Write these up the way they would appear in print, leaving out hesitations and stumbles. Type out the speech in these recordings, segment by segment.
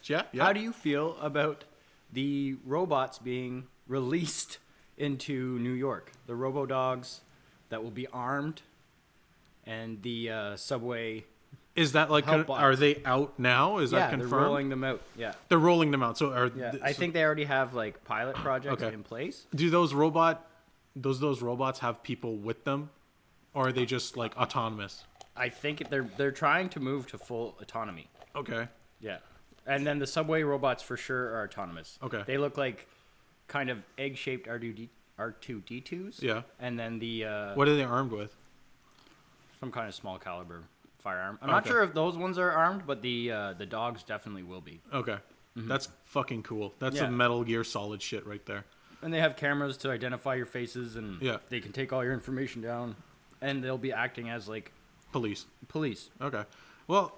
Yeah. How do you feel about the robots being released into New York? The robo-dogs that will be armed and the subway... Is that like, are they out now? Is that confirmed? They're rolling them out. Yeah. They're rolling them out. So I think they already have like pilot projects in place. Do those robots have people with them, or are they just like autonomous? I think they're trying to move to full autonomy. Okay. Yeah. And then the subway robots for sure are autonomous. Okay. They look like kind of egg-shaped R2-D2s. Yeah. And then the what are they armed with? Some kind of small caliber firearm. I'm not sure if those ones are armed, but the dogs definitely will be. Okay. That's fucking cool. That's some Metal Gear Solid shit right there. And they have cameras to identify your faces, and they can take all your information down, and they'll be acting as like police. Okay. Well,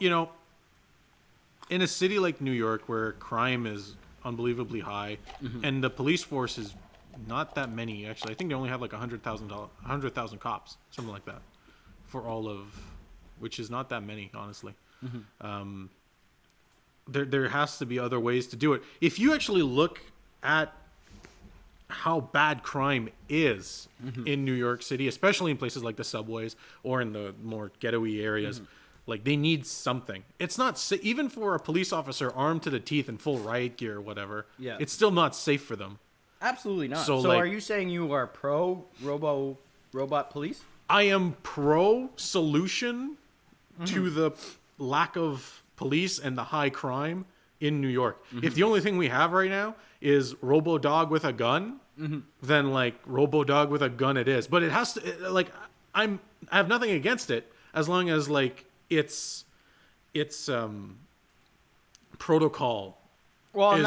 in a city like New York where crime is unbelievably high, and the police force is not that many, actually. I think they only have like 100,000 cops, something like that, for all of, which is not that many, honestly. There has to be other ways to do it. If you actually look at how bad crime is in New York City, especially in places like the subways or in the more ghetto-y areas, like they need something. It's not even for a police officer armed to the teeth in full riot gear or whatever. Yeah, it's still not safe for them. Absolutely not. So like, are you saying you are pro robot police? I am pro solution to the lack of police and the high crime in New York. If the only thing we have right now is Robo-Dog with a gun, then like Robo-Dog with a gun it is. But it has to, like, I have nothing against it as long as like it's protocol. Well, and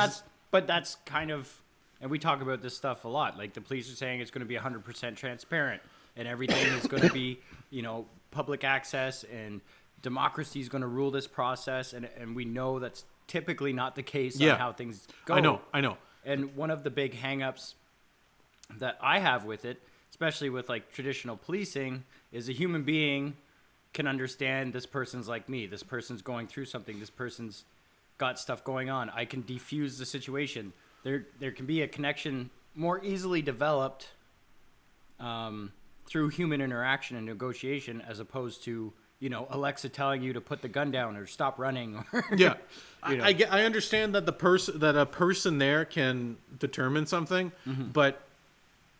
that's kind of, and we talk about this stuff a lot. Like the police are saying it's going to be 100% transparent and everything is going to be, public access and democracy is going to rule this process. And we know that's typically not the case on how things go. I know. And one of the big hangups that I have with it, especially with like traditional policing, is a human being can understand this person's like me. This person's going through something. This person's got stuff going on. I can defuse the situation. There can be a connection more easily developed through human interaction and negotiation, as opposed to Alexa telling you to put the gun down or stop running. Or, I understand that a person there can determine something, but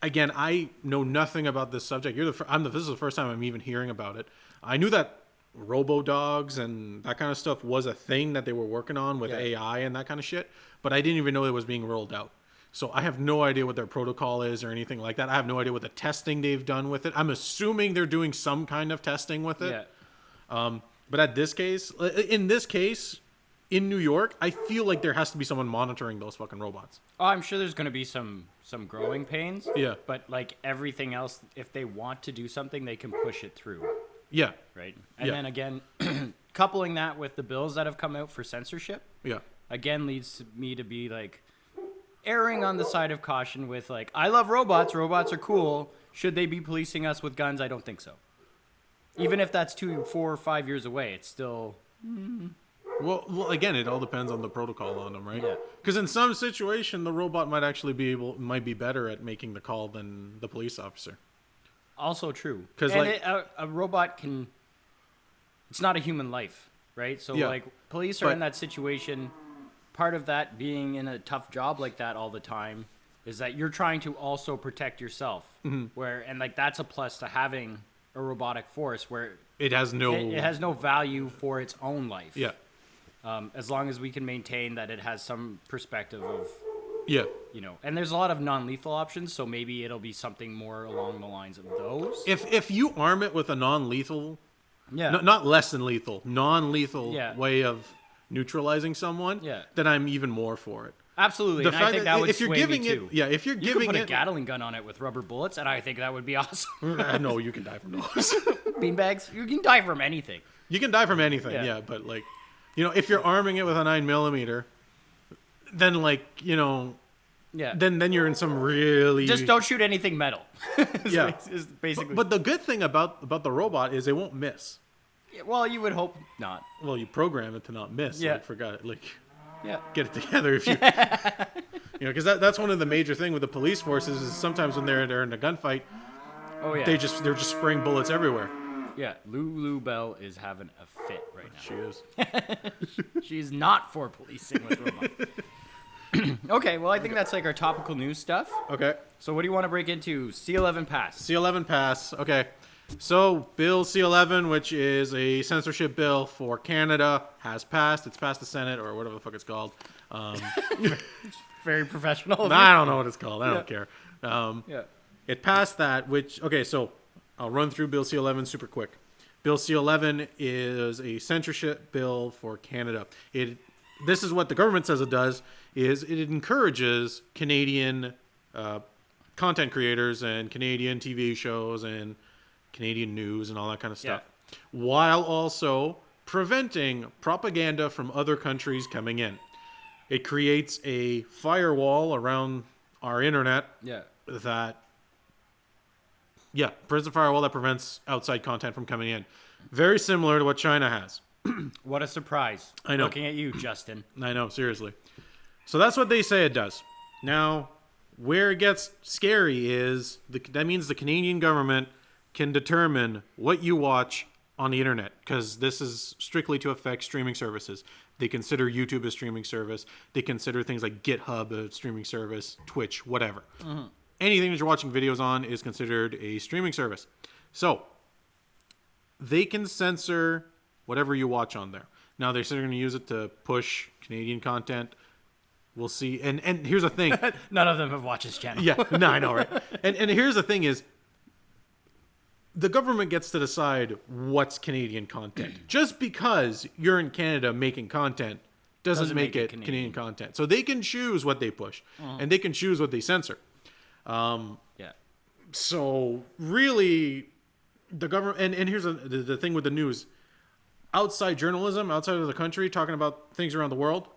again, I know nothing about this subject. This is the first time I'm even hearing about it. I knew that robo-dogs and that kind of stuff was a thing that they were working on with AI and that kind of shit, but I didn't even know it was being rolled out. So I have no idea what their protocol is or anything like that. I have no idea what the testing they've done with it. I'm assuming they're doing some kind of testing with it. Yeah. But in this case, in New York, I feel like there has to be someone monitoring those fucking robots. Oh, I'm sure there's going to be some growing pains. Yeah. But like everything else, if they want to do something, they can push it through. Yeah. Right. And then again, coupling that with the bills that have come out for censorship. Yeah. Again, leads me to be like erring on the side of caution with like, I love robots. Robots are cool. Should they be policing us with guns? I don't think so. Even if that's 2, 4, or 5 years away, it's still. Well, again, it all depends on the protocol on them, right? Yeah. Because in some situation, the robot might actually might be better at making the call than the police officer. Also true. Because a robot can. It's not a human life, right? So like police are in that situation. Part of that being in a tough job like that all the time is that you're trying to also protect yourself. And that's a plus to having a robotic force where it has no value for its own life. Yeah. As long as we can maintain that it has some perspective of, and there's a lot of non-lethal options, so maybe it'll be something more along the lines of those. If you arm it with a non-lethal, not less than lethal, non-lethal way of neutralizing someone, then I'm even more for it. Absolutely. And I think that would sway me too. If you're giving it... You could put a Gatling gun on it with rubber bullets, and I think that would be awesome. No, you can die from those. Beanbags? You can die from anything. You can die from anything, but like, if you're arming it with a 9mm, then like, then you're in some really... Just don't shoot anything metal. Is basically. But the good thing about the robot is it won't miss. Well, you would hope not. Well, you program it to not miss. Yeah. Like, forgot it. Like... get it together if you, because that's one of the major thing with the police forces is sometimes when they're in a gunfight, they're just spraying bullets everywhere. Yeah, Lulu Bell is having a fit right now. She is. She's not for policing with robots. Okay, well, I think that's like our topical news stuff. Okay. So what do you want to break into? C11 pass. C11 pass. Okay. So Bill-C11, which is a censorship bill for Canada, has passed. It's passed the Senate or whatever the fuck it's called. Very professional. I don't know what it's called. I don't care. It passed that, so I'll run through Bill C11 super quick. Bill C11 is a censorship bill for Canada. This is what the government says it does, is it encourages Canadian content creators and Canadian TV shows and Canadian news and all that kind of stuff, while also preventing propaganda from other countries coming in. It creates a firewall around our internet that prevents a firewall that prevents outside content from coming in. Very similar to what China has. What a surprise. I know. Looking at you, Justin. I know, seriously. So that's what they say it does. Now, where it gets scary is that means the Canadian government can determine what you watch on the internet, because this is strictly to affect streaming services. They consider YouTube a streaming service. They consider things like GitHub a streaming service, Twitch, whatever. Mm-hmm. Anything that you're watching videos on is considered a streaming service. So they can censor whatever you watch on there. Now, they're still going to use it to push Canadian content. We'll see. And here's the thing. None of them have watched this channel. Yeah, no, I know, right? And here's the thing is, the government gets to decide what's Canadian content. Just because you're in Canada making content doesn't make it Canadian content. So they can choose what they push, and they can choose what they censor. So really, the government, and here's the thing with the news, outside journalism, outside of the country, talking about things around the world,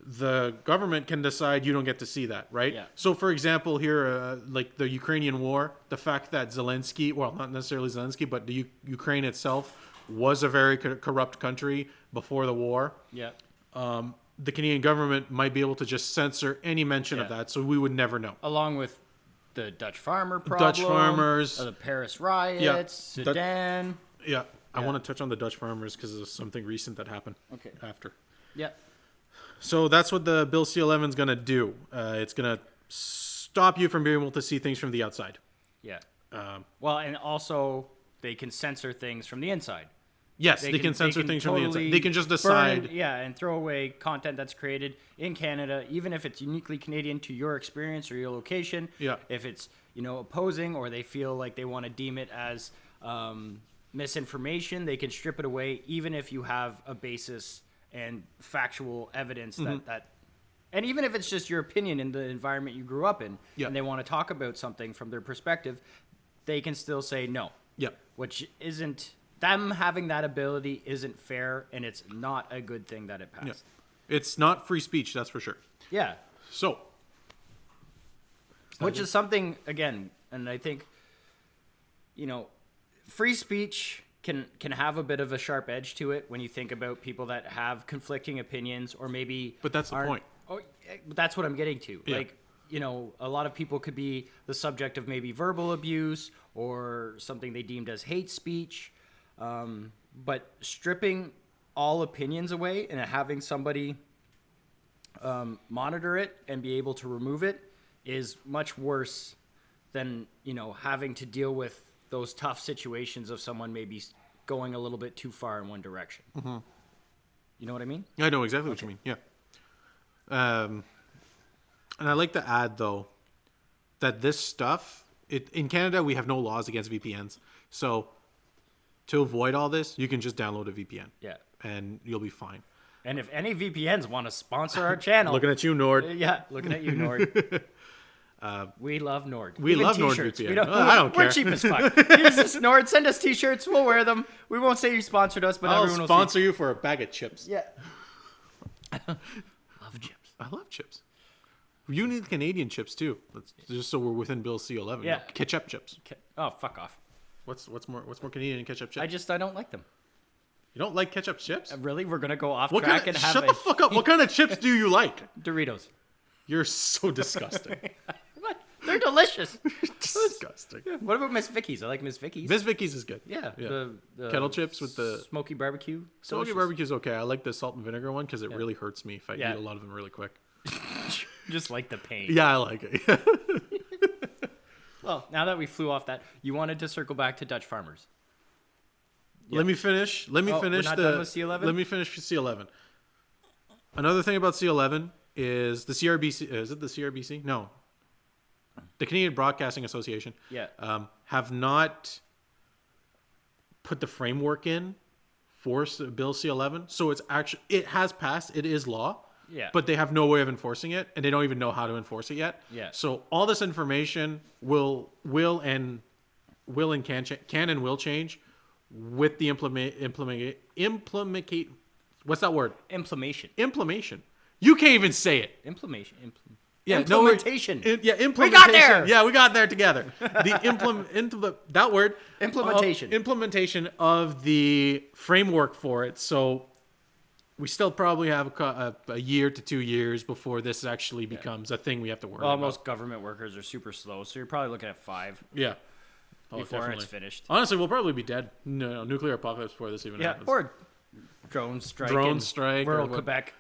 the government can decide you don't get to see that, right? Yeah. So, for example, here, like the Ukrainian war, the fact that Zelensky, well, not necessarily Zelensky, but the Ukraine itself was a very corrupt country before the war. Yeah. The Canadian government might be able to just censor any mention of that, so we would never know. Along with the Dutch farmer problem, Dutch farmers, the Paris riots, Sudan. I want to touch on the Dutch farmers because of something recent that happened. Okay. After. Yeah. So that's what the Bill C11 is going to do. It's going to stop you from being able to see things from the outside. Yeah. Well, and also they can censor things from the inside. Yes, they can censor things from the inside. They can just decide. And throw away content that's created in Canada, even if it's uniquely Canadian to your experience or your location. Yeah. If it's, opposing, or they feel like they want to deem it as misinformation, they can strip it away, even if you have a basis and factual evidence that and even if it's just your opinion in the environment you grew up in, and they want to talk about something from their perspective, they can still say no. Yeah. Which isn't, them having that ability isn't fair, and it's not a good thing that it passed. Yeah. It's not free speech, that's for sure. Yeah. So. Which is something, again, and I think, free speech can have a bit of a sharp edge to it when you think about people that have conflicting opinions, or maybe. But that's the point. Oh, that's what I'm getting to. Yeah. Like, a lot of people could be the subject of maybe verbal abuse or something they deemed as hate speech. But stripping all opinions away and having somebody monitor it and be able to remove it is much worse than, having to deal with those tough situations of someone maybe going a little bit too far in one direction. Mm-hmm. You know what I mean? I know exactly what you mean. Yeah. And I like to add, though, that this stuff, in Canada, we have no laws against VPNs. So to avoid all this, you can just download a VPN. Yeah. And you'll be fine. And if any VPNs want to sponsor our channel. Looking at you, Nord. Yeah, looking at you, Nord. We love Nord. We love t-shirts. NordVPN. I don't care. We're cheap as fuck. Use us, Nord. Send us t-shirts. We'll wear them. We won't say you sponsored us, but everyone will sponsor you for a bag of chips. Yeah. Love chips. I love chips. You need Canadian chips too. Just so we're within Bill C11. Yeah. Ketchup chips. Oh, fuck off. What's more Canadian than ketchup chips? I don't like them. You don't like ketchup chips? Really? We're gonna go off track and have Shut the fuck up. What kind of chips do you like? Doritos. You're so disgusting. What? They're delicious. Disgusting. What about Miss Vicky's? I like Miss Vicky's. Miss Vicky's is good. Yeah. Yeah. The Kettle chips with the smoky barbecue. smoky Delicious. barbecue's okay. I like the salt and vinegar one because it really hurts me if I eat Yeah. a lot of them really quick. Just like the pain. Yeah, I like it. Well, now that we flew off that, you wanted to circle back to Dutch farmers. Let me finish. Let me finish we're not the. done with C11? Let me finish C11. Another thing about C11 is the CRBC. Is it the CRBC? No. The Canadian Broadcasting Association. Yeah. Have not put the framework in for Bill C11. So it has passed. It is law. Yeah. But they have no way of enforcing it, and they don't even know how to enforce it yet. Yeah. So all this information will and can and will change with the implement. What's that word? Implementation. Implementation. You can't even say it. Implementation. Yeah, Implementation. Implementation. We got there. Yeah, we got there together. The that word. Implementation. Implementation of the framework for it. So we still probably have a year to 2 years before this actually becomes a thing we have to worry about. Most government workers are super slow, so you're probably looking at 5 Yeah. before Definitely. it's finished. Honestly, we'll probably be dead. No, nuclear apocalypse before this even happens. Or drone strike. Drone in strike or rural what- Quebec.